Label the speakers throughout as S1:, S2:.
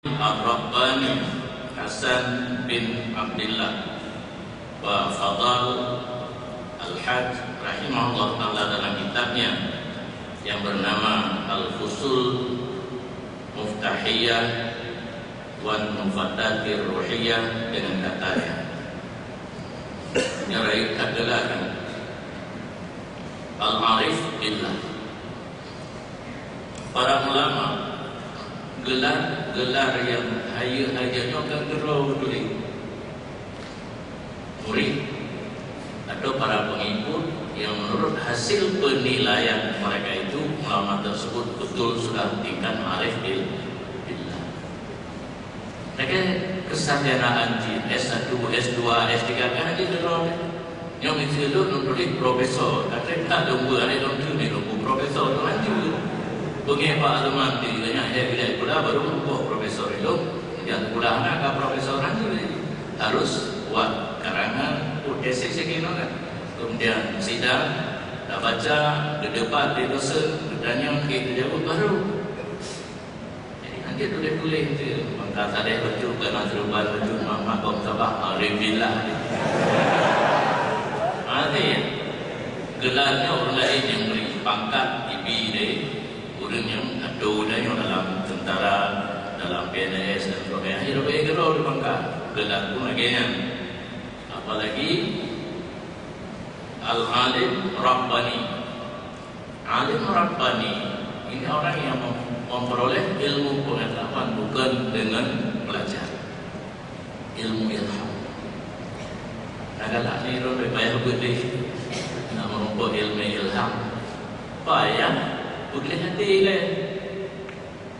S1: Ar-Rabbani Hasan bin Abdullah wa Fadal Al-Hajj rahimahullah ta'ala dalam kitabnya yang bernama Al-Fusul Muftahiyah wan Mufadatir Ruhiyah dengan katanya nyarai adalah Al-Arif Billah. Para ulama gelar yang hanya kan gerau tulis murid atau para pengikut yang menurut hasil penilaian mereka itu ulama tersebut betul sudah tingkat arif billah. Mereka kesarjanaan di S1, S2, S3 kan dia gerau yang itu nulis profesor, kata tak lumba ada tu ni lumba profesor tu nanti bagi Pak Alman di banyak bila pula baru buat profesor itu yang pula nak profesor nanti harus buat karangan tesis sekian kan, kemudian sidang dah baca di depan di dosen bertanya kita jawab baru jadi nanti tulis itu maka tadi baju kena serban baju makom sabah alhamdulillah ada ya gelarnya orang lain yang beri pangkat IBD orang yang ada yang dalam tentara, dalam PNS dan sebagainya. Hidup gerau di pangkat gelar pun agaknya. Apalagi Al-Alim Rabbani. Alim Rabbani ini orang yang memperoleh ilmu pengetahuan bukan dengan belajar. Ilmu ilham. Agaklah ni orang bayar gede nak merupakan ilmu ilham. Bayar boleh hati kan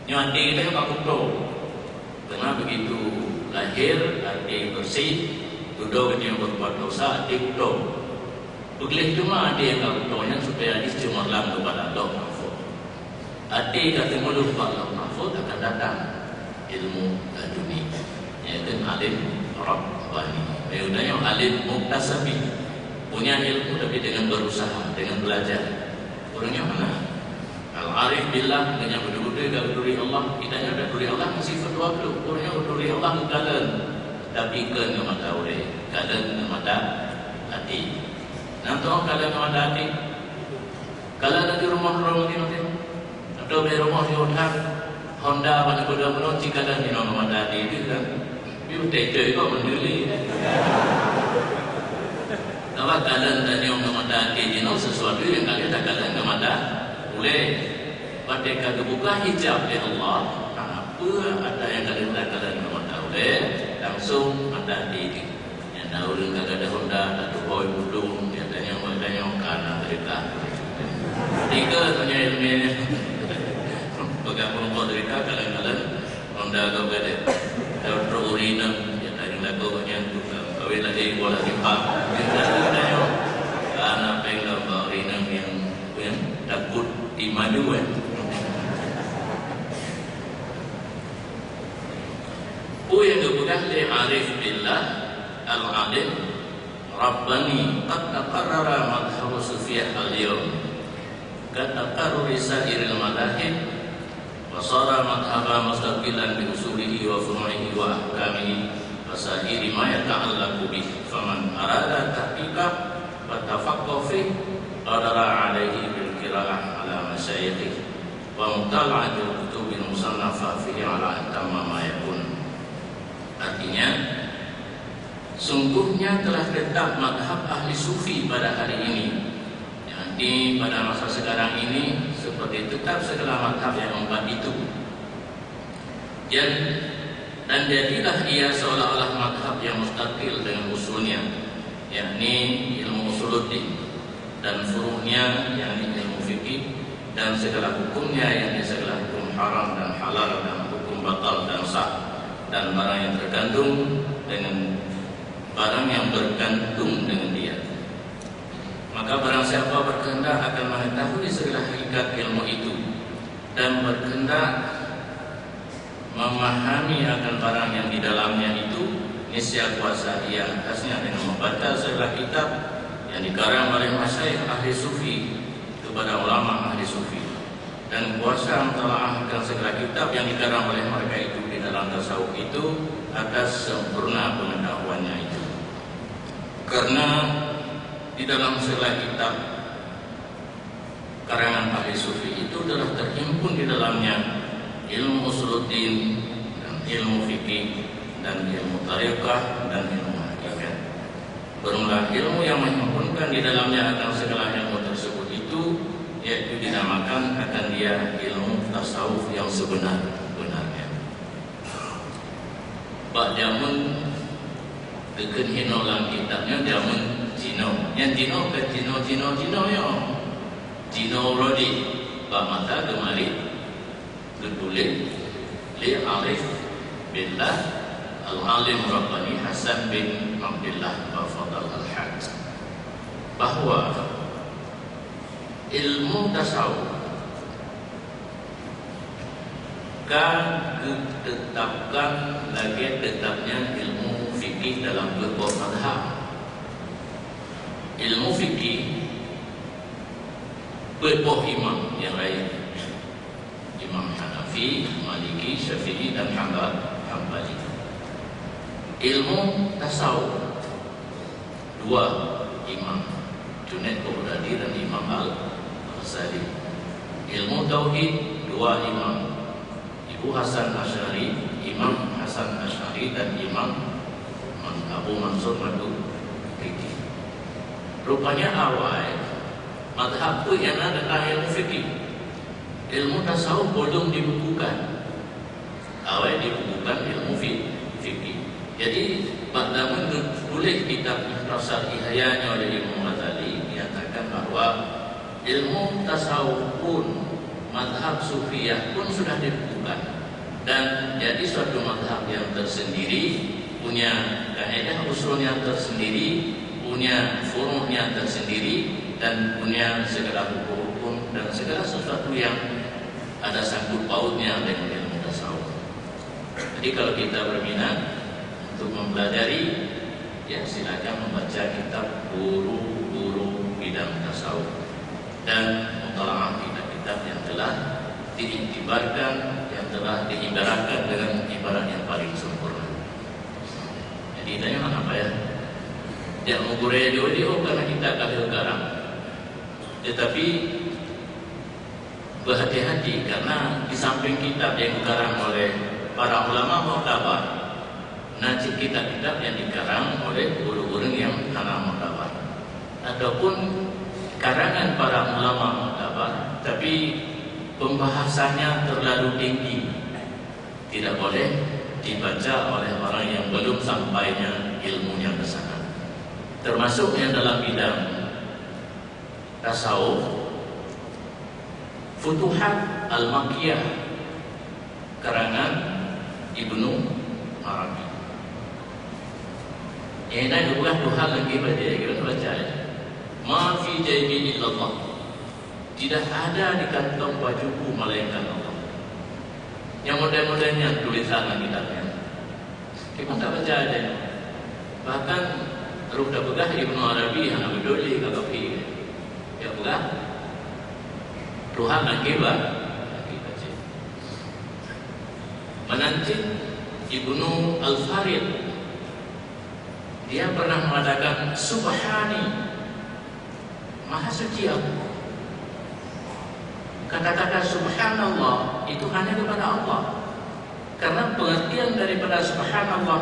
S1: yang hati kita aku tahu karena begitu lahir hati bersih duduk yang berbuat dosa hati tahu boleh cuma hati yang aku tahu yang supaya hati cemerlang kepada Allah Mahfud hati kata mulut Allah Mahfud akan datang ilmu dunia iaitu alim Rabbani maksudnya yang alim muktasabi punya ilmu tapi dengan berusaha dengan belajar orangnya mana Al-Arif Billah dengan betul-betul dari Allah kita ada dari Allah sifat dua puluh orangnya dari Allah kekalan tapi kan mata oleh kalan mata hati nanti kalan mata hati kalau ada rumah nanti atau di rumah di hotel Honda pada kuda menunci kalan di nama mata hati itu kan biu tete kok menduli kalau kalan dan yang mata hati itu sesuatu yang kalian tak kalan mata boleh pada buka hijab ya Allah apa ada yang kalian boleh langsung ada di yang tahu dengan ada Honda atau boy budung dia tanya karena cerita tiga tanya ilmiahnya bagaimana kelompok cerita kalian Honda kau ada dokter urinam dia tanya lagu yang kawin lagi bola timpak kita tanya karena pengen urinam yang takut di maduan yang kemudian Arif Billah Al-Alim Rabbani qad taqarrara madhhabu Sufyan al-yawm qad taqarrara sa'iril madahib wa sara madhhaba mustaqilan bi usulihi wa furu'ihi wa ahkamihi wa sa'iri ma yata'allaqu bihi faman arada tahqiqa wa tafaqqaha fihi qadara 'alaihi bil qira'ah ala masyayikh wa mutala'atul kutubil musannafah fihi ala atamma ma yakun. Artinya sungguhnya telah tetap madhab ahli sufi pada hari ini yakni pada masa sekarang ini seperti tetap segala madhab yang empat itu dan jadilah ia seolah-olah madhab yang mustaqil dengan usulnya yakni ilmu usuluddin dan furu'nya yakni ilmu fikih dan segala hukumnya yakni segala hukum haram dan halal dan hukum batal dan sah dan barang yang tergantung dengan barang yang bergantung dengan dia. Maka barang siapa berkehendak akan mengetahui segala hakikat ilmu itu dan berkehendak memahami akan barang yang di dalamnya itu, niscaya kuasa ia atasnya dengan membaca segala kitab yang dikarang oleh masyayikh ahli sufi kepada ulama ahli sufi dan kuasa mentelaah akan segala kitab yang dikarang oleh mereka itu di dalam itu atas sempurna pengetahuannya itu. Karena di dalam segala kitab karangan ahli sufi itu telah terhimpun di dalamnya ilmu usuluddin dan ilmu fikih dan ilmu tariqah dan ilmu hakikat. Bermula ilmu yang menghimpunkan di dalamnya akan segala ilmu tersebut itu yaitu dinamakan akan dia ilmu tasawuf yang sebenar-benarnya. Bak jamun deken hinolang kitabnya jamun Cino. Yang Cino ke Cino yo. Cino rodi bak mata gemari gedulit li Arif billah al-alim Rabbani Hasan bin Abdullah Bafadal al-Had, bahwa ilmu tasawuf kan ditetapkan lagi tetapnya ilmu fikih dalam beberapa mazhab. Ilmu fikih beberapa imam yang lain, Imam Hanafi, Maliki, Syafi'i dan Hambali. Ilmu tasawuf dua imam, Junaid Baghdadi dan Imam Al-Ghazali. Ilmu tauhid dua imam, Ibu Hasan Asy'ari, Imam Hasan Asy'ari dan Imam Abu Mansur Maturidi. Rupanya awal mazhab itu yang ada tentang ilmu fikih. Ilmu tasawuf belum dibukukan. Awal dibukukan ilmu fikih. Jadi pada menulis kitab Mukhtasar Ihya'nya oleh Imam Ghazali dinyatakan bahwa ilmu tasawuf pun mazhab sufiyah pun sudah dibukukan dan jadi suatu mazhab yang tersendiri, punya kaidah usulnya tersendiri, punya furu'nya tersendiri dan punya segala hukum dan segala sesuatu yang ada sangkut pautnya dengan ilmu tasawuf. Jadi kalau kita berminat untuk mempelajari, ya silakan membaca kitab guru-guru bidang tasawuf dan mutalaah kitab-kitab yang telah diiktibarkan, yang telah diibaratkan dengan ibarat yang paling sempurna. Jadi jangan apa ya? Yang mengurai dia karena kita kahil garang. Tetapi berhati-hati karena di samping kitab yang dikarang oleh para ulama mu'tabar, nanti kitab-kitab yang dikarang oleh guru-guru yang karang mu'tabar, ataupun karangan para ulama mu'tabar tapi pembahasannya terlalu tinggi, tidak boleh dibaca oleh orang yang belum sampainya ilmunya ke sana. Termasuk yang dalam bidang tasawuf, Futuhat Al-Makkiyah karangan Ibnu Arabi. Ini bukan Tuhan lagi baca, kita baca. Ma fi jaybi illallah. Tidak ada di kantong bajuku malaikat Allah. Yang model-modelnya tulisan kitabnya. Kita tak baca aja. Bahkan ruh dah begah Ibnu Arabi yang Nabi Doli kagak pergi. Ya begah. Tuhan lagi baca. Menanti Ibnu Al-Farid, dia pernah mengatakan Subhani, Maha suci aku. Kata-kata Subhanallah itu hanya kepada Allah, karena pengertian daripada Subhanallah,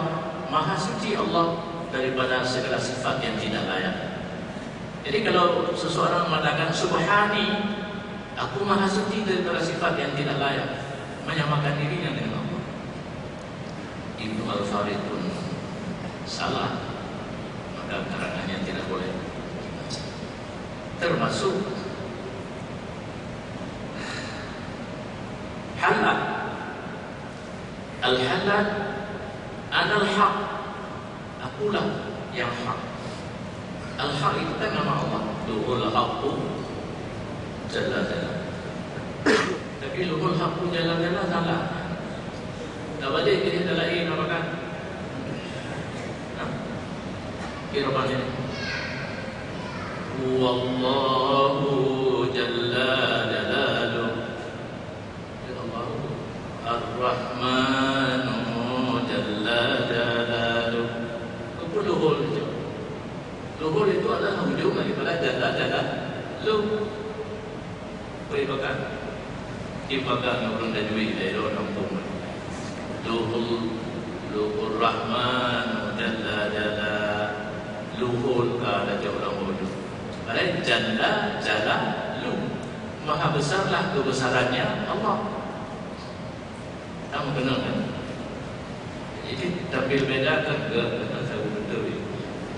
S1: Maha suci Allah daripada segala sifat yang tidak layak. Jadi kalau seseorang mengatakan Subhani, aku Maha suci daripada sifat yang tidak layak, menyamakan dirinya dengan Allah. Ibnu Al-Farid pun salah, maka karangannya tidak boleh. Termasuk halal, al-halal anal haq, akulah yang hak. Al-haq itu kan nama Allah, luhul haqqu jalla jalla. Tapi luhul haqqu jalla jalla salah. Tak boleh kita lain apa kan? Kira apa ni? Wallahu jalla jalaluh, Ar-Rahmanu jalla Luhur itu adalah hujung daripada janda lu. Boleh pakai. Dipakai orang tajwid dari orang kampung. Luhur Rahman jalla luhur kada orang bodoh. Padahal jalla lu. Maha besarlah kebesarannya Allah. Kamu kenal kan? Jadi tampil bedakan ke saya betul.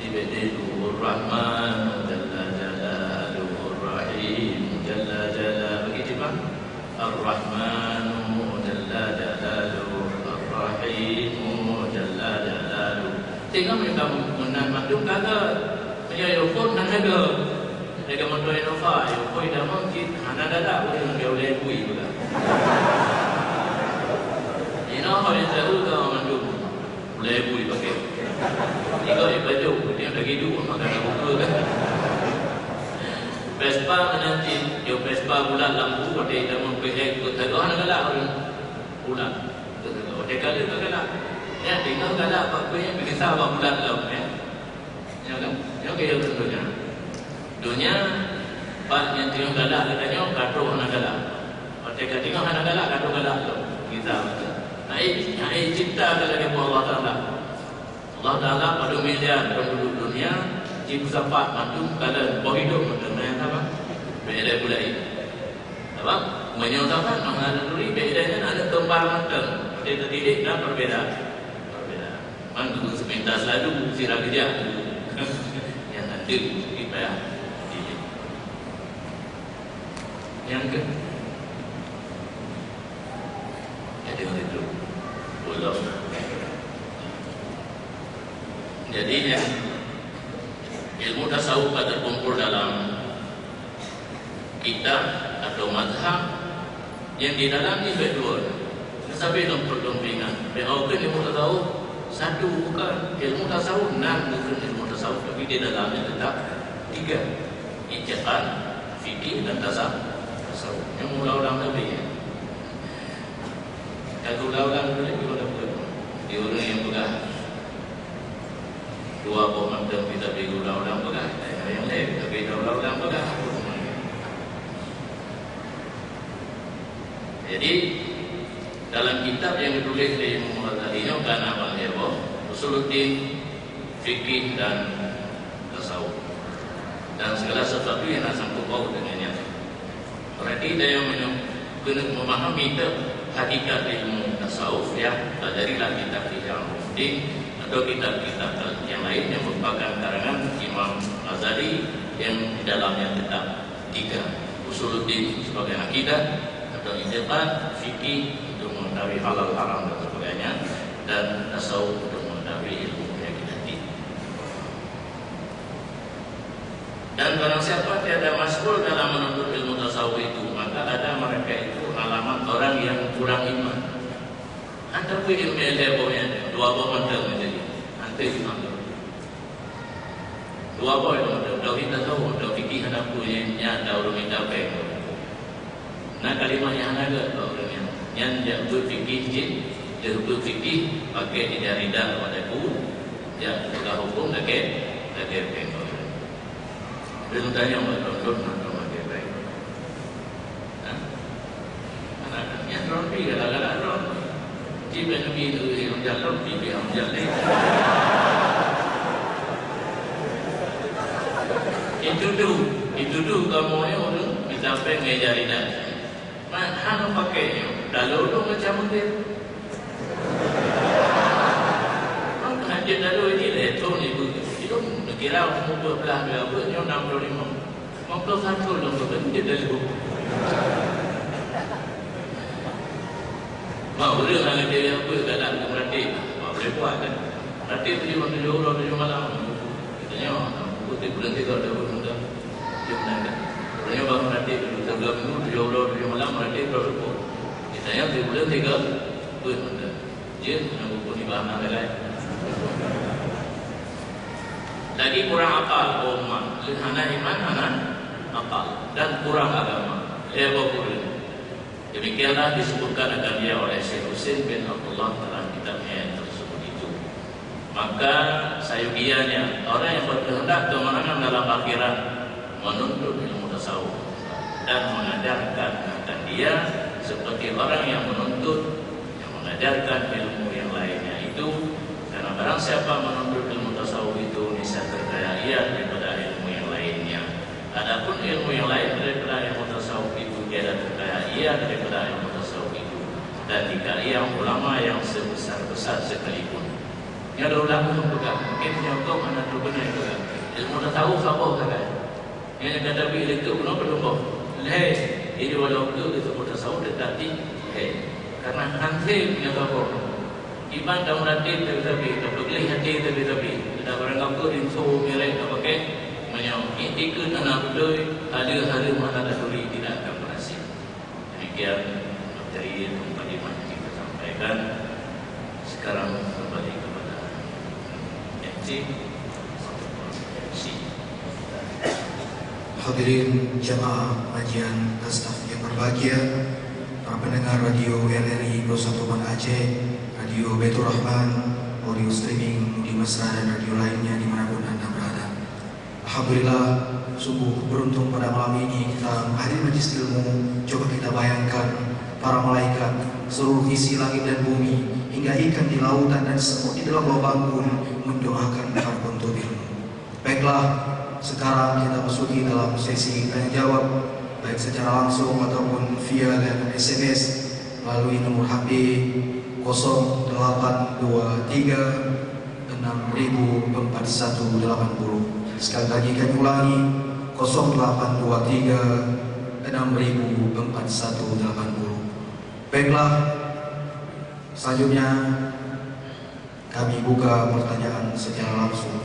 S1: Di luhur Rahman jalla luhur Rahim jalla begitu kan? Ar-Rahmanu jalla jalaluhu Ar-Rahimu jalla jalaluhu. Tengok mereka menandung kata menyayukun dan ada mereka mendoain Nova yukui dan mungkin anak dada boleh menjauh kui juga. Ini orang yang tahu kau mandung boleh kui pakai jika dia baju dia bagi dua makan buku kan. Vespa menanti, dia Vespa bulan lampu, dia dah mempunyai ketahuan galak orang bulan. Dia kali tu galak. Ya, tinggal galak apa punya pergi sawah bulan lampu. Ya kan? Yang kaya tentunya. Dunia, pak yang tinggal galak katanya kado anak galak. Dia tinggal anak galak kado galak tu. Kita. Naik cipta kalau dia Allah Taala. Allah Taala pada miliar penduduk dunia. Ibu sahabat mantu kalau bawa hidup dengan apa? Beda pula ini. Apa? Menyatakan mengenai duri bedanya ada kembar matang. Dia terdidik dan berbeza. Mantu sepintas lalu sirah kerja. Yang nanti kita ya. Yang ke? Jadi itu pulau. Jadi ya. Ilmu tasawuf terkumpul dalam kitab atau mazhab yang di dalam ini berdua. Sampai lompat-lompingan. Berapa ilmu tasawuf? Satu bukan ilmu tasawuf, 6 bukan ilmu tasawuf, tapi di dalamnya tetap 3. I'tiqad, fikih dan tasawuf. Yang mula-ulang lebih. Kalau ulang-ulang lebih gimana pun? Dia orang yang pegang. Dua boman dan kita beri ulang-ulang pegang. Yang lain kita beri ulang-ulang pegang. Jadi dalam kitab yang ditulis oleh Imam Ghazali kan amal heboh, usuluddin, fikih dan tasawuf dan segala sesuatu yang sangkut paut dengannya. Berarti dia yang kena memahami hakikat ilmu tasawuf ya, pelajarilah kitab Ihyaul-Ulumuddin atau kitab-kitab yang lain yang merupakan karangan Imam Ghazali yang di dalamnya tetap 3. Usuluddin sebagai akidah atau i'tiqad, fikih untuk mengetahui halal haram dan sebagainya, dan tasawuf untuk mengetahui ilmu yang hati. Dan barang siapa tiada masbul dalam menuntut ilmu tasawuf itu, maka ada mereka itu alamat orang yang kurang iman. Anda pun ilmu levelnya 2 macam menjadi. Anda iman. 2 macam. Dah kita tahu, dah fikih ada punya, dah orang minta peng. Nah kalimat yang ada orangnya, yang berfikih jin, dia berfikih pakai di darida pada ku, yang sudah hukum lagi peng. Dia tanya orang atau pakai peng. Anak yang rompi kadang-kadang rompi. Jika Nabi itu yang jalan, dia yang jalan. Itu tu kamu yang orang minta peng ngejari dah. Mana pakai? Dalu tu macam dia. Macam dia dalu ini leto ni bu. Itu kira umur 12 berapa? Yang 65. 51 lah tu dia dalu. Mak boleh nak dia apa dalam kemerati. Mak boleh buat kan. Merati tu cuma 7 orang 7 malam. Katanya putih bulan 3 ada benda. Dia menangkan. Sebenarnya bang merati 3 minggu 7 orang 7 malam merati berapa. Katanya di bulan 3 benda. Dia nak buku ni bahan lain. Lagi kurang akal umat. Hana iman, hana akal dan kurang agama. Lepas boleh. Demikianlah disebutkan akan dia oleh Syekh Husain bin Abdullah dalam kitabnya yang tersebut itu. Maka sayugianya orang yang berkehendak kemenangan dalam akhirat menuntut ilmu tasawuf dan mengajarkan dia seperti orang yang menuntut, yang mengajarkan ilmu yang lainnya itu. Karena barang siapa menuntut ilmu tasawuf itu niscaya terkaya ia daripada ilmu yang lainnya. Adapun ilmu yang lain daripada ilmu tasawuf itu tidak terkaya ia daripada ilmu tasawuf itu. Dan jika ia ulama yang sebesar-besar sekalipun, ini ada ulama yang juga mungkin nyokong mana tu benar juga ilmu tasawuf apa kan? Yang kata bila itu belum berlumba. Leh, ini walau itu tasawuf tetapi karena nanti punya apa? Iman dalam hati tapi boleh hati tapi kita barang aku info milik apa ke menyong itu tanah bedoi ada mana ada suri tidak akan berhasil. Demikian materi mukadimah yang kita sampaikan. Sekarang kembali kepada MC.
S2: Hadirin jamaah kajian dan staf yang berbahagia, para pendengar radio RRI 101 Aceh, Radio Baitur Rahman, audio streaming di Mesra dan radio lainnya dimanapun Anda berada. Alhamdulillah, sungguh beruntung pada malam ini kita menghadiri majlis ilmu. Coba kita bayangkan para malaikat, seluruh isi langit dan bumi, hingga ikan di lautan dan semut di dalam lubang pun mendoakan para penuntut ilmu. Baiklah, sekarang kita masuki dalam sesi tanya jawab, baik secara langsung ataupun via dan SMS melalui nomor HP 0823 604180. Sekali lagi kami ulangi 0823 604180. Baiklah, selanjutnya kami buka pertanyaan secara langsung.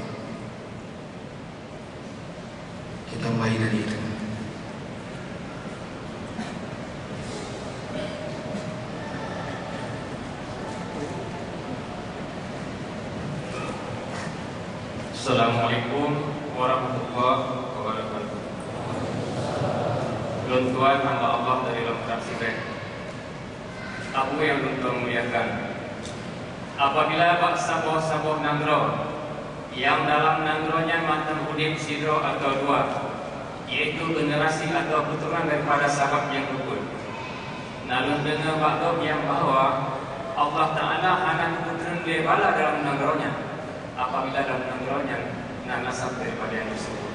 S2: Kita mulai dari itu.
S3: Assalamualaikum warahmatullahi wabarakatuh. Tuan hamba Allah dari lengkap sibek. Aku yang memuliakan. Apabila bak saboh nangro yang dalam nangronya mantan udip sidro atau dua, yaitu generasi atau keturunan daripada sahabat yang rukun. Nalun dengar bakdob yang bahwa Allah Ta'ala anak keturunan lebala dalam nangronya apabila dalam nangronya nasab daripada yang disebut.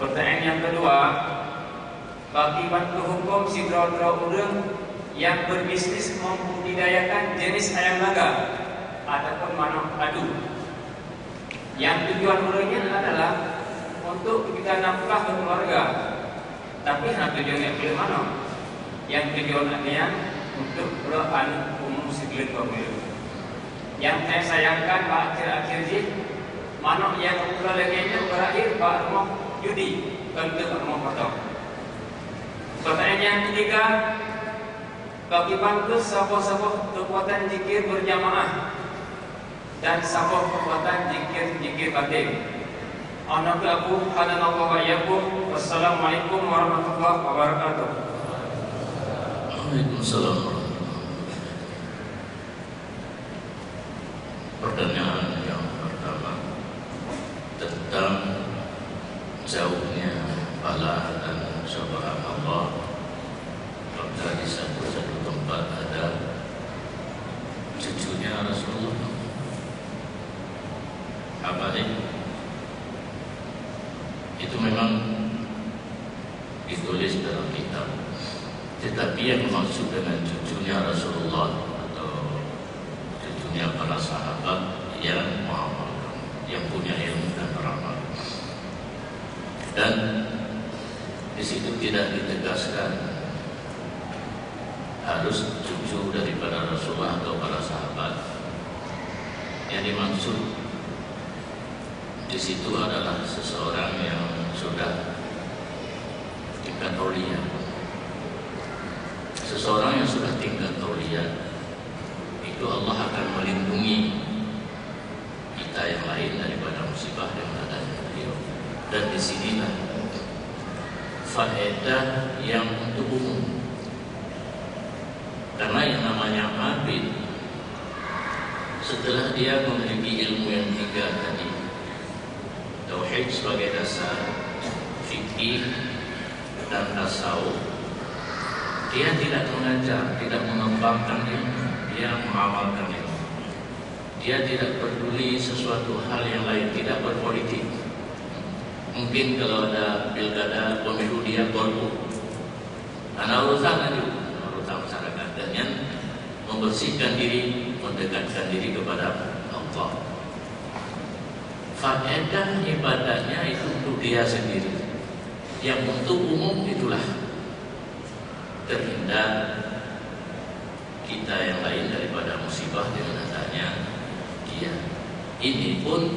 S3: Pertanyaan yang kedua, bagi bantu hukum sidro-sidro urang yang berbisnis membudidayakan jenis ayam naga ataupun manok adu, yang tujuan urangnya adalah untuk kita nafkah keluarga, tapi tujuannya pilih mana? Yang tujuannya untuk beranu umum siglit pemilu. Yang saya sayangkan akhir-akhir ini manok yang keluarganya berakhir rumah judi untuk rumah potong. Pertanyaan yang ketiga, bagi bantu saboh-saboh kekuatan zikir berjamaah dan saboh kekuatan zikir batin. Anak aku hadanallahu wa iyyakum. Wassalamualaikum warahmatullahi wabarakatuh.
S1: Waalaikumsalam. Pertanyaan yang pertama tentang jauhnya pahala dan cobaan Allah. Apakah di satu tempat ada cucunya Rasulullah? Apa ini? Itu memang ditulis dalam kitab. Tetapi yang maksud dengan cucunya Rasulullah atau cucunya para sahabat yang mengamalkan, yang punya ilmu dan beramal. Dan di situ tidak ditegaskan harus cucu daripada Rasulullah atau para sahabat. Yang dimaksud di situ adalah seseorang yang sudah tingkat aulia. Seseorang yang sudah tingkat aulia itu Allah akan melindungi kita yang lain daripada musibah yang adanya beliau. Dan disinilah faedah yang untuk umum. Karena yang namanya abid setelah dia memiliki ilmu yang tiga tadi, tauhid sebagai dasar, fikih dan tasawuf, dia tidak mengajar, tidak mengembangkan ilmu, dia mengamalkan ilmu. Dia tidak peduli sesuatu hal yang lain, tidak berpolitik. Mungkin kalau ada pilkada, pemilu, dia golput. Karena urusan itu, urusan masyarakat, dengan membersihkan diri, mendekatkan diri kepada Allah. Faedah ibadahnya itu untuk dia sendiri. Yang untuk umum itulah terhindar kita yang lain daripada musibah dengan adanya dia. Ini pun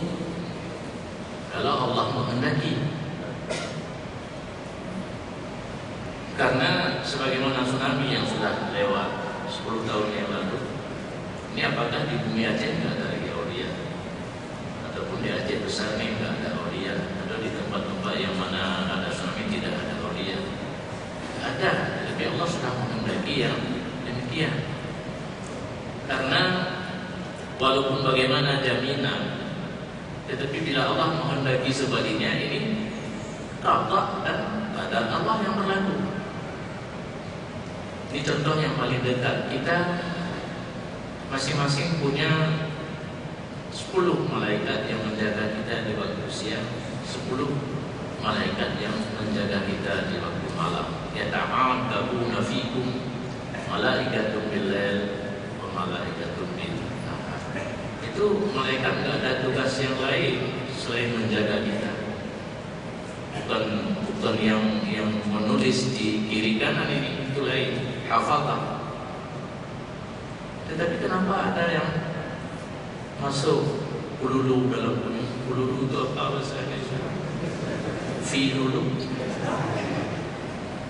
S1: kalau Allah menghendaki. Karena sebagaimana tsunami yang sudah lewat 10 tahun yang lalu, ini apakah di bumi Aceh nggak ada lagi aulia? Ataupun di Aceh besar ini nggak ada aulia? Atau di tempat-tempat yang mana ada tsunami tidak ada aulia? Ada, tapi Allah sudah menghendaki yang demikian. Karena walaupun bagaimana jaminan, tetapi bila Allah menghendaki sebaliknya, ini qada dan qadar Allah yang berlaku. Ini contoh yang paling dekat. Kita masing-masing punya 10 malaikat yang menjaga kita di waktu siang, 10 malaikat yang menjaga kita di waktu malam. Yata'aqabuna fikum malaikatun bil-lail wa malaikatun bin-nahar. Itu malaikat tidak ada tugas yang lain selain menjaga kita. Bukan yang menulis di kiri kanan ini, itu lain, hafazah. Tetapi kenapa ada yang masuk kululu dalam kuning? Kululu itu apa bahasanya? Filulu.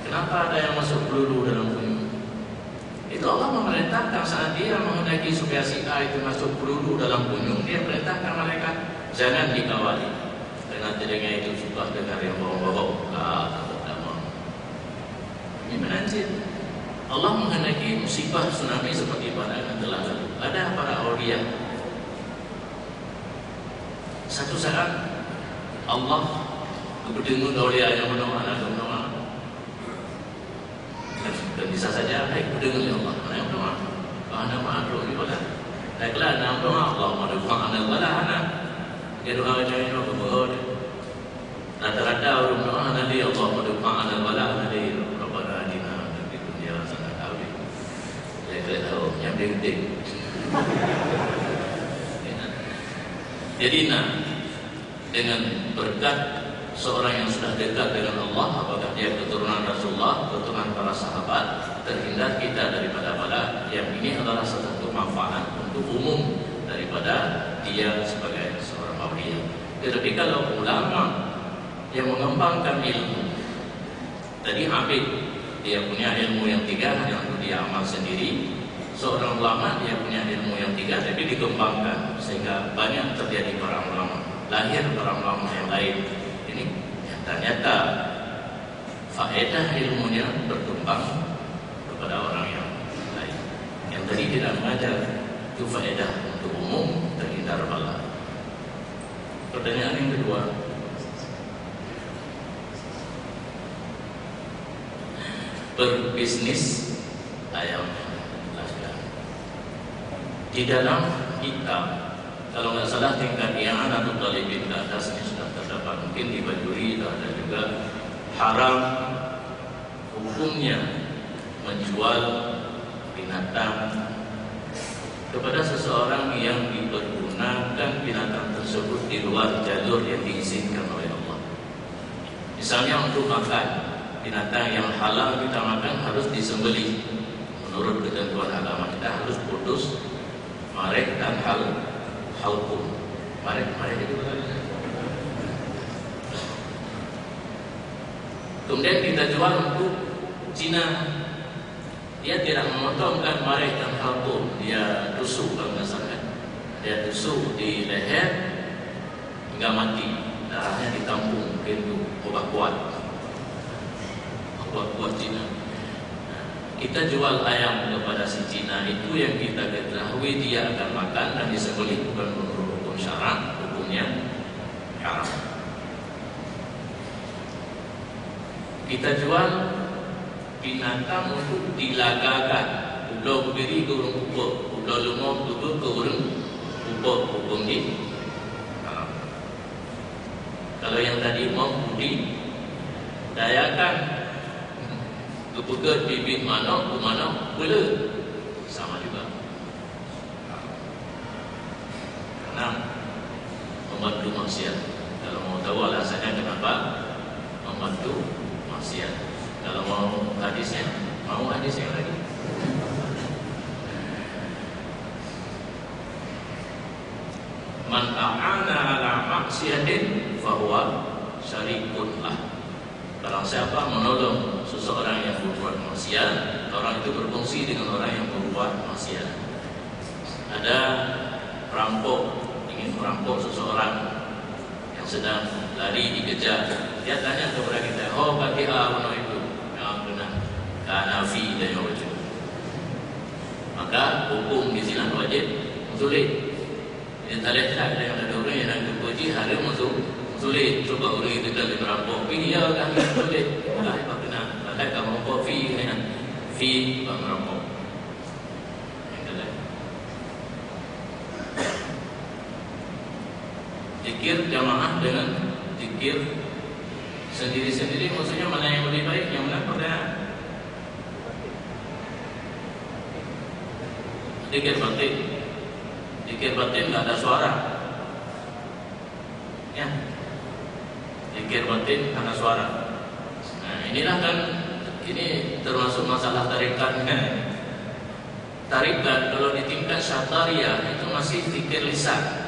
S1: Kenapa ada yang masuk kululu dalam kuning? Itu Allah memerintahkan saat dia menghendaki supaya si A itu masuk kululu dalam kuning, dia perintahkan malaikat jangan dikawali. Dengan telinga itu suka dengar yang bohong-bohong. Tak mau. Ini menanjir. Allah menghendaki musibah tsunami seperti pada yang telah lalu. Ada para aulia. Satu saat Allah berdengung aulia yang mendoa, dan bisa saja baik berdengung ya Allah, mana yang berdoa? Ana ma'adru ibadah. Baiklah, ana berdoa Allahumma rifa'ana wala'ana. Dia doa macam ini berbohong. Rata-rata orang doa nanti Allahumma rifa'ana wala'ana di Rabbana adina di dunia sangat awli. Dia tahu yang ding-ding. Jadi dengan berkat seorang yang sudah dekat dengan Allah, apakah dia keturunan Rasulullah, keturunan para sahabat, terhindar kita daripada yang ini adalah salah satu manfaat untuk umum daripada dia sebagai seorang aulia. Tetapi kalau ulama yang mengembangkan ilmu, tadi Habib dia punya ilmu yang tiga yang untuk dia amal sendiri. Seorang ulama dia punya ilmu yang tiga tapi dikembangkan sehingga banyak terjadi para ulama, lahir para ulama yang lain. Ini ternyata faedah ilmunya berkembang kepada orang yang lain. Yang tadi tidak mengajar itu faedah untuk umum, terhindar bala. Pertanyaan yang kedua, berbisnis ayam. Di dalam kitab, kalau nggak salah tingkat yang atau talibin ke atas ini sudah terdapat, mungkin di Bajuri ada juga haram hukumnya menjual binatang kepada seseorang yang dipergunakan binatang tersebut di luar jalur yang diizinkan oleh Allah. Misalnya untuk makan, binatang yang halal kita makan harus disembelih menurut ketentuan agama kita, harus putus marek dan halqum. Marek itu bukan. Kemudian kita jual untuk Cina, dia tidak memotongkan marek dan halqum, dia tusuk kalau nggak salah, dia tusuk di leher hingga mati, darahnya ditampung, itu obat kuat Cina. kita jual ayam kepada si Cina itu yang kita ketahui dia akan makan dan disembelih bukan menurut hukum syara, hukumnya haram. Kita jual binatang untuk dilagakan, udah berdiri ke urung pupuk, udah lumah duduk ke urung pupuk, hukum di haram. Kalau yang tadi mau budi dayakan kepegat bibit mana, ke mana, bela sama juga. Karena membantu maksiat. Kalau mau tahu alasannya kenapa membantu maksiat. Kalau mau hadisnya, mau hadisnya lagi. Man a'ana ala maksiatin fahuwa syarikun lah. Barang siapa menolong seseorang yang berbuat maksiat, orang itu berfungsi dengan orang yang berbuat maksiat. Ada perampok ingin merampok seseorang yang sedang lari dikejar. Dia tanya kepada kita, oh bagi apa itu? Yang benar, kanafi dan yang wajib. Maka hukum di sini wajib sulit. Jadi tak ada yang ada orang yang nak berpuji hari untuk sulit. Coba orang itu dah merampok, dia kan sulit. Lah apa kena? Kalau kamu merampok fee bang merampok. Zikir jamaah dengan zikir sendiri-sendiri, maksudnya mana yang lebih baik? Yang mana pertanyaan? Zikir batin. Zikir batin tak ada suara. Ya. Zikir batin tak ada suara. Nah, inilah kan ini termasuk masalah tarikat. Tarikat kalau di tingkat syataria itu masih zikir lisan.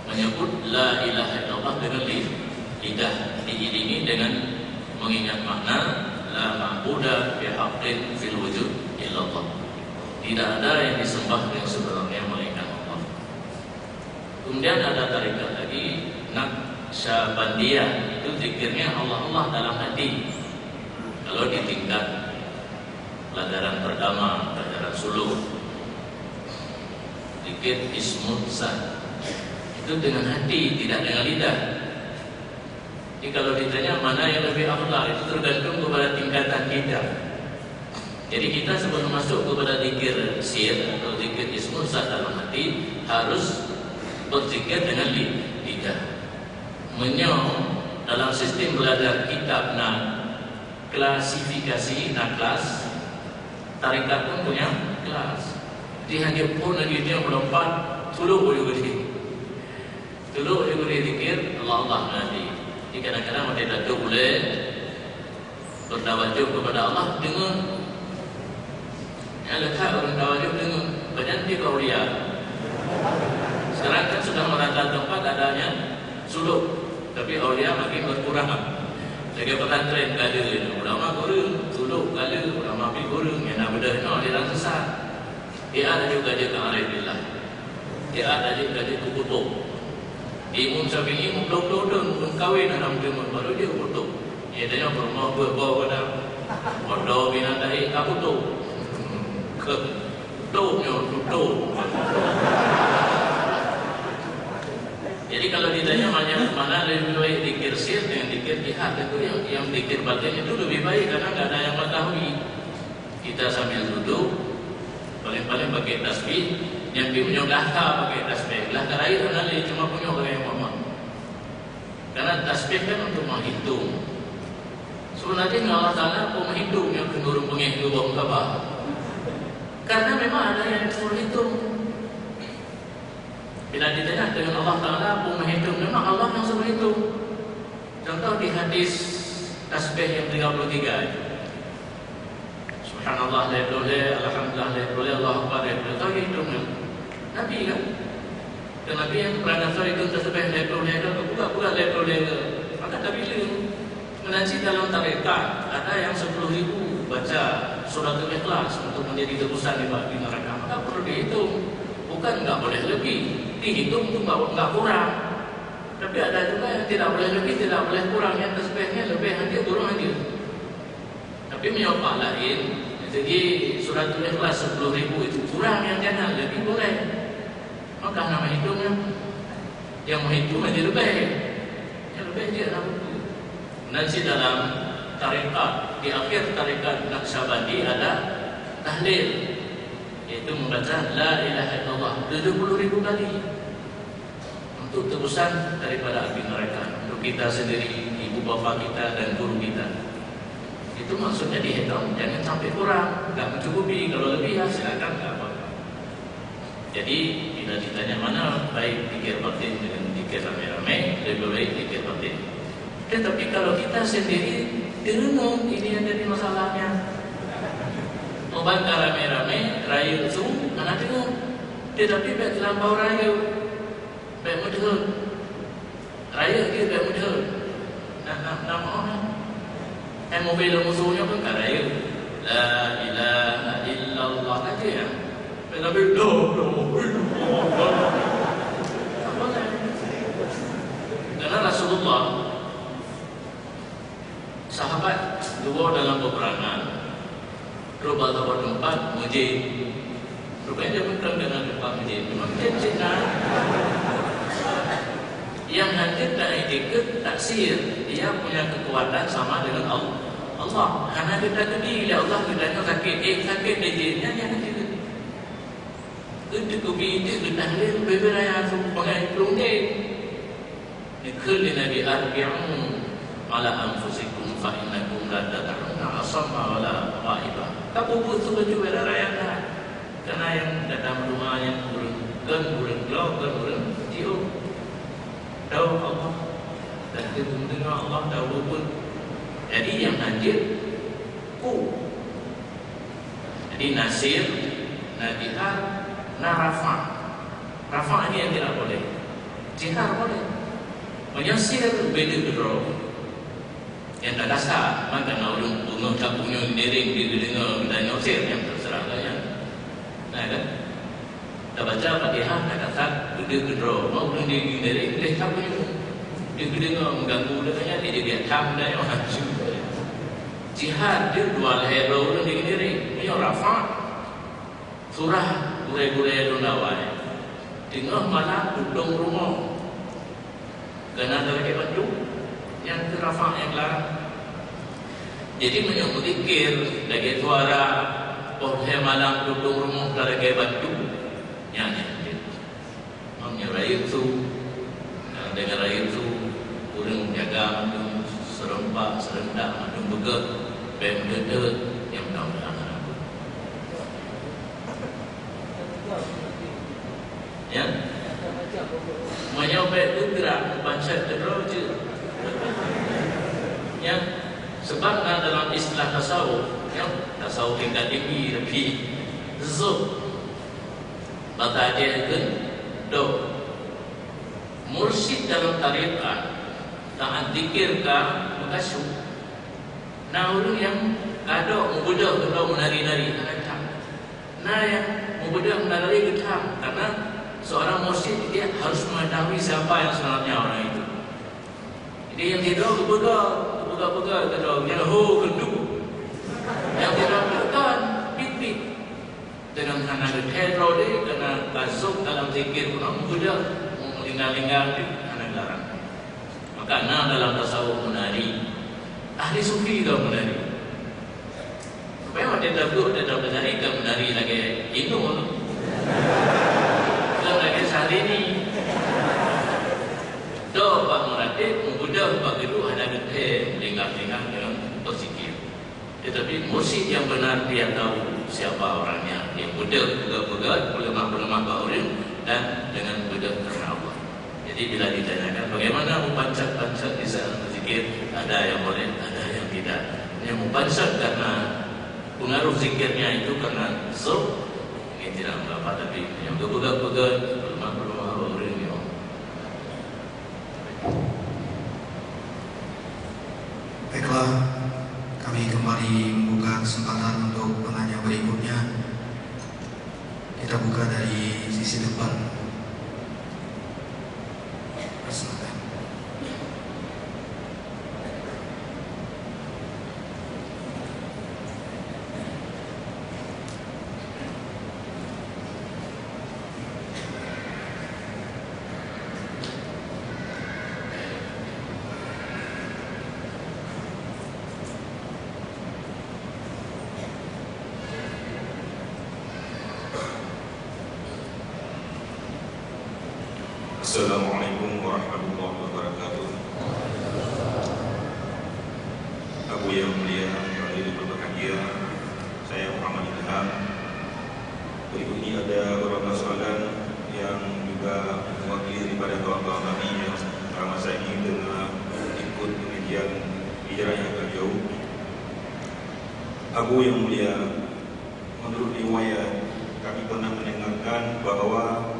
S1: Menyebut la ilaha illallah dengan lidah, diiringi dengan mengingat makna la ma'budu bihaqqin fil wujud illallah. Tidak ada yang disembah yang sebenarnya melainkan Allah. Kemudian ada tarikat lagi Naqsyabandiyah, itu zikirnya Allah dalam hati. Kalau di tingkat pelajaran pertama, pelajaran suluk, zikir ismudzat itu dengan hati, tidak dengan lidah. Jadi kalau ditanya mana yang lebih afdal, itu tergantung kepada tingkatan kita. Jadi kita sebelum masuk kepada zikir sir atau zikir ismudzat dalam hati, harus berzikir dengan lidah. Dalam sistem belajar kitab klasifikasi kelas, tarikat pun punya kelas. Jadi hanya pun dia melompat suluk juga di dulu dia boleh zikir Allah nanti. Jadi kadang-kadang mereka tak boleh bertawajuh kepada Allah dengan yang lekat orang tawajuh dengan berjanji kauliya. Sekarang kan sudah merata tempat adanya suluk, tapi aulia makin berkurang. Jaga pesantren kala ulama guru suluk kala ulama pi guru yang nak bedah no dia sesat. Dia ada juga dia ta'arifillah. Dia ada juga dia kutub. Imam Syafi'i belum kahwin dalam zaman baru dia kutub. Ia tanya berumah berbawa pada bodoh binatang aku tu. Kutubnya tutup. Jadi kalau ditanya mana lebih baik zikir sir dengan zikir jihad, tentu yang zikir batin itu lebih baik karena tidak ada yang mengetahui. Kita sambil duduk, paling-paling pakai tasbih. Yang punya lahkah pakai tasbih. Lahkah lain adalah cuma punya orang yang mamam. Karena tasbih kan untuk menghitung. Sebenarnya Allah Ta'ala pun menghitung yang kenurung penghitung bawang kabar. Karena memang ada yang menghitung. Bila ditanya dengan Allah Ta'ala pun menghitung, memang Allah yang suruh hitung. Contoh di hadis tasbih yang 33. Subhanallah la ilaha illallah, alhamdulillah la ilaha illallah, Allahu akbar la ilaha illallah. Tahu hitungnya. Nabi kan? Dan Nabi yang pernah saya itu tasbih la ilaha illallah, buka la ilaha illallah. Maka Nabi menanci dalam tarekat ada yang 10.000 baca suratul Ikhlas untuk menjadi tebusan di neraka. Maka perlu dihitung. Bukan enggak boleh lebih. Dihitung itu enggak kurang. Tapi ada juga yang tidak boleh lebih, tidak boleh kurang. Yang tasbihnya lebih hanya turun aja. Tapi menyopak lain, jadi suratul ikhlas 10.000 itu kurang yang jangan, lebih boleh. Maka nama hitungnya, yang menghitung aja lebih, yang lebih dia nama itu. Nanti dalam tarekat, di akhir tarekat Naqsyabandi ada tahlil, yaitu membaca La ilaha illallah 70.000 kali untuk tebusan daripada api neraka, untuk kita sendiri, ibu bapa kita dan guru kita. Itu maksudnya dihitung, jangan sampai kurang, nggak mencukupi. Kalau lebih ya silakan, nggak apa-apa. Jadi bila ditanya mana baik zikir batin dengan zikir rame-rame, lebih baik zikir batin. Tetapi kalau kita sendiri direnung, ini yang jadi masalahnya. Obat rame-rame, rayu itu mana tengok. Tetapi baik terlampau rayu, baik mudah. Rayu lagi baik mudah. Nama orang. Mobil musuhnya pun tak rayu. La ilaha illallah aja ya. Tapi karena Rasulullah sahabat dua dalam peperangan, beberapa tempat muji. Rupanya dia bukan dengan tempat muji, memang dia Cina. Yang hadir dan ikut taksir, dia punya kekuatan sama dengan Allah. Karena kita tadi, ya Allah kita sakit, sakit dia yang hadir. Untuk kopi itu kita hadir beberapa yang semuanya belum deh. Ikut Nabi Arbi'un ala anfusikum fa innakum la tad'una asamma wala ghaiba. Kamu butuh baju berayaan. Karena yang datang rumahnya bulan tiup. Tahu Allah dan kemudian Allah tahu pun. Jadi yang hadir jadi nasir, nadihar, narafa. Rafa ini yang tidak boleh. Jihar boleh. Menyasir beda bedro. Yang tak dasar, maka nak ulung bunga tak punya dering di dengar dan nyosir yang terserah kalian. Nah kan? Kita baca Fatihah, nak kata beda bedro. Mau ulung di dering, dia tak punya. Dia dengar mengganggu dengannya, dia tam dan yang hancur. Jihad dia dua hero ulung di dering. Ini Rafa. Surah gure-gure lundawai. Tengah malam dudung rumah. Kena ada lagi baju yang terafak yang larang. Jadi menyambut zikir lagi suara pohon malam dudung rumah lagi baju yang ini. Menyerai itu dengan rayu itu kurang jaga mandung serempak serendak mandung beget pemdedet yang mudah-mudahan aku. Ya. Menyobek itu gerak baca terus ya, sebab dalam istilah tasawuf, ya, tasawuf tingkat tinggi lebih zub maka dia kan mursyid dalam tarikat tak dikirkan mengasuh. Nah orang yang ada mudah kalau menari-nari nah yang mudah menari getam karena seorang mursyid dia harus mengetahui siapa yang sebenarnya orang itu. Jadi yang tidak pegang, yang kedua, yang tidak pegang, pit. Dengan karena terhadap dia, karena kasut dalam zikir pun mudah melingkar di anak larang. Maka dalam tasawuf menari, ahli sufi juga menari. Supaya dia tak menari, tak menari lagi itu. Lagi saat ini Pak Muradib mudah Pak itu ada melingkar-lingkar dengan berzikir. Tetapi mursyid yang benar dia tahu siapa orangnya. Dia mudah pegat-pegat, pelemah-pelemah baurin dan dengan mudah karena Allah. Jadi bila ditanyakan bagaimana mempancat-pancat di sana berzikir, ada yang boleh, ada yang tidak. Yang mempancat karena pengaruh zikirnya itu karena zul, ini tidak mengapa, tapi yang pegat-pegat, pelemah-pelemah baurin ya.
S2: Baiklah, kami kembali membuka kesempatan untuk penanya berikutnya. Kita buka dari sisi depan. Silakan.
S4: Assalamualaikum warahmatullahi wabarakatuh. Abu yang mulia, hadirin berbahagia, saya Muhammad Ilham. Berikut ini ada beberapa soalan yang juga mewakili daripada kawan-kawan kami yang masa ini dengan ikut pengajian hijrah yang agak jauh. Abu yang mulia, menurut riwayat kami pernah mendengarkan bahwa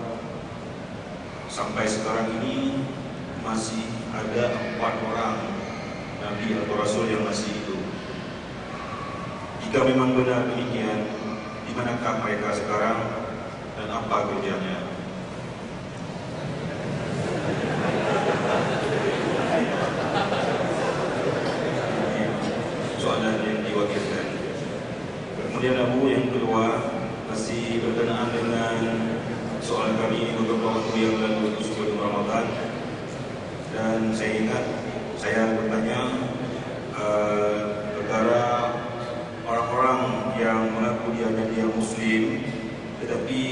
S4: sampai sekarang ini masih ada 4 orang Nabi atau Rasul yang masih hidup. Jika memang benar demikian, di manakah mereka sekarang dan apa kerjanya? Soalan yang diwakilkan. Kemudian Abu yang kedua masih berkenaan dengan soal kami beberapa waktu yang lalu itu sebelum Ramadan, dan saya ingat saya bertanya perkara orang-orang yang mengaku dia Muslim, tetapi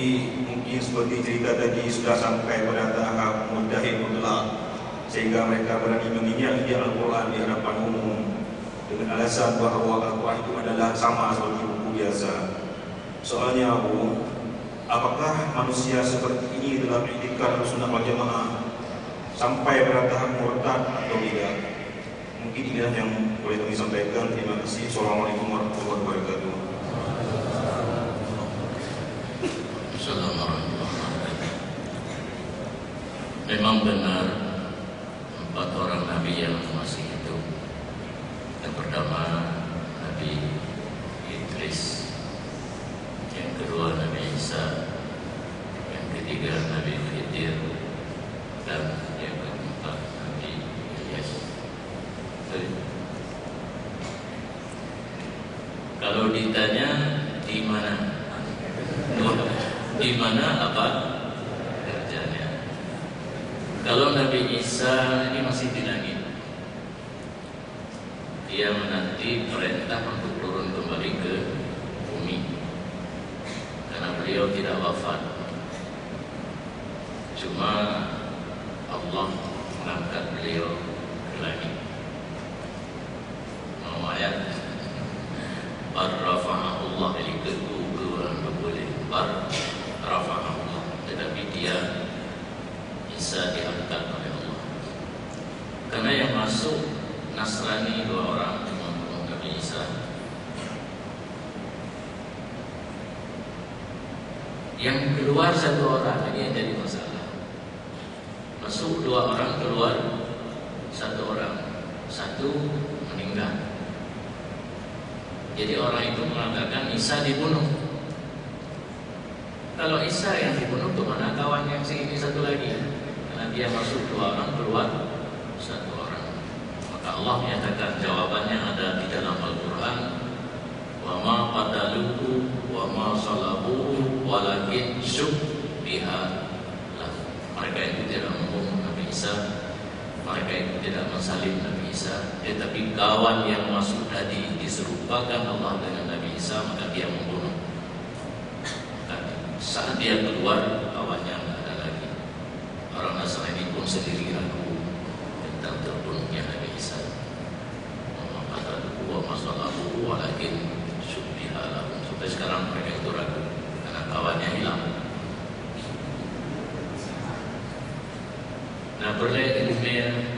S4: mungkin seperti cerita tadi sudah sampai pada tahap mujtahid mutlak sehingga mereka berani menginjak Al-Quran di hadapan umum dengan alasan bahawa Al-Quran itu adalah sama seperti buku biasa. Soalnya Abu, apakah manusia seperti ini dalam i'tikad Sunnah wal Jamaah sampai pada tahap murtad atau tidak? Mungkin inilah yang boleh kami sampaikan. Terima kasih. Assalamualaikum warahmatullahi wabarakatuh.
S1: Memang benar 4 orang Nabi yang masih hidup. Yang pertama Nabi Idris, yang kedua Nabi Isa, yang ketiga Nabi Khidir, dan yang keempat Nabi Ilyas. Kalau ditanya di mana apa kerjanya? Kalau Nabi Isa ini masih di langit, dia menanti perintah untuk turun kembali ke bumi karena beliau tidak wafat. Cuma Allah mengangkat beliau ke langit. Mau ayat Ar-Rafa'ahullah dari keguguran berboleh Ar-Rafa'ahullah, tetapi dia Isa diangkat oleh Allah. Karena yang masuk Nasrani 2 orang, membunuh Nabi Isa. Yang keluar 1 orang, ini yang jadi masalah. Masuk 2 orang, keluar 1 orang, 1 meninggal. Jadi orang itu mengatakan Isa dibunuh. Kalau Isa yang dibunuh, kemana kawan yang ini 1 lagi? Karena dia masuk 2 orang, keluar 1 orang. Maka Allah menyatakan jawabannya ada di dalam Al-Quran. Wa ma qataluhu wa ma salabuhu walakin syubbiha lahu. Mereka itu tidak membunuh Nabi Isa, mereka itu tidak mensalib Nabi Isa, tetapi kawan yang masuk tadi diserupakan Allah dengan Nabi Isa, maka dia membunuh. Saat dia keluar, kawannya tidak ada lagi. Orang Nasrani pun sendiri ragu tentang terbunuhnya Nabi Isa. Maka dua masalah walakin syubbiha lahum. Sampai sekarang mereka itu ragu karena kawannya hilang. Nah, ilmiah